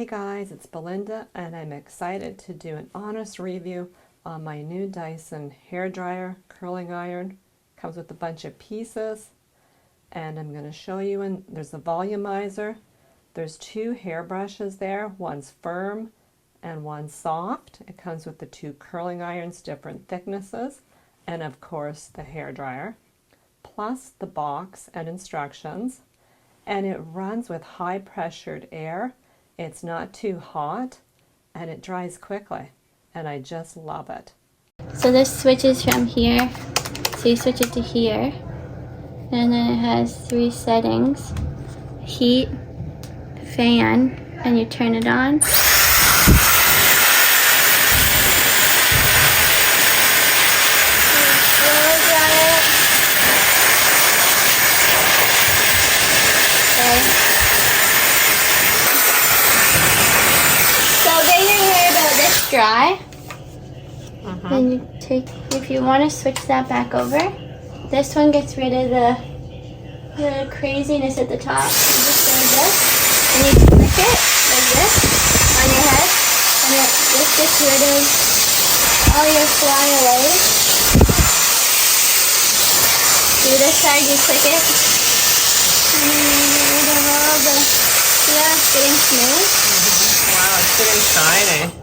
Hey guys, it's Belinda and I'm excited to do an honest review on my new Dyson hairdryer curling iron. Comes with a bunch of pieces and I'm going to show you, and there's a volumizer. There's two hairbrushes there, one's firm and one's soft. It comes with the two curling irons, different thicknesses, and of course the hairdryer, plus the box and instructions. And it runs with high pressured air. It's not too hot and it dries quickly, and I just love it. So this switches from here, so you switch it to here, and then it has 3 settings: heat, fan, and you turn it on. Dry. Then you take, if you want to switch that back over, this one gets rid of the craziness at the top. You just go like this, and you flick it like this on your head, and this gets rid of all your flyaways. Do this side, you click it, and then you get rid of all the, yeah, it's getting smooth. Wow, it's getting shiny.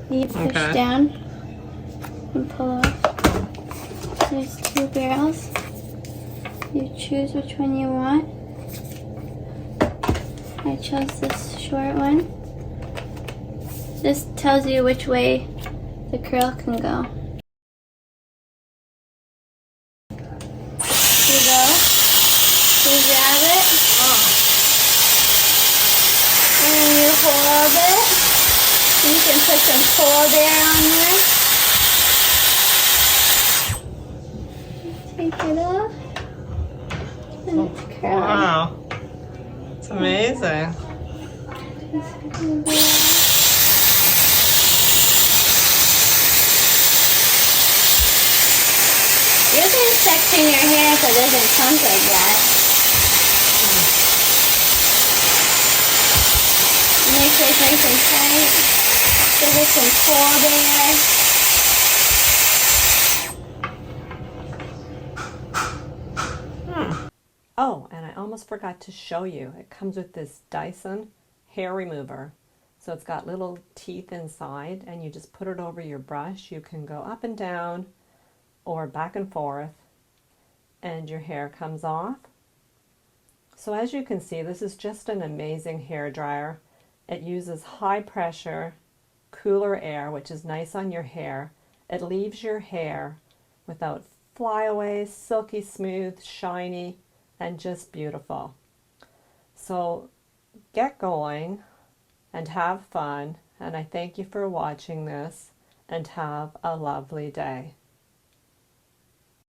You push down and pull off. There's 2 barrels. You choose which one you want. I chose this short one. This tells you which way the curl can go. You go. You grab it. And then you hold it. You can put some cold air on there. Take it off. And it's curling. Wow. It's amazing. You can section your hair so it doesn't chunk like that. Make sure it's nice and tight. Give it some cold air. Oh, and I almost forgot to show you. It comes with this Dyson hair remover. So it's got little teeth inside, and you just put it over your brush. You can go up and down or back and forth, and your hair comes off. So as you can see, this is just an amazing hair dryer. It uses high pressure, cooler air, which is nice on your hair. It leaves your hair without flyaways, silky smooth, shiny, and just beautiful. So get going and have fun, and I thank you for watching this, and have a lovely day.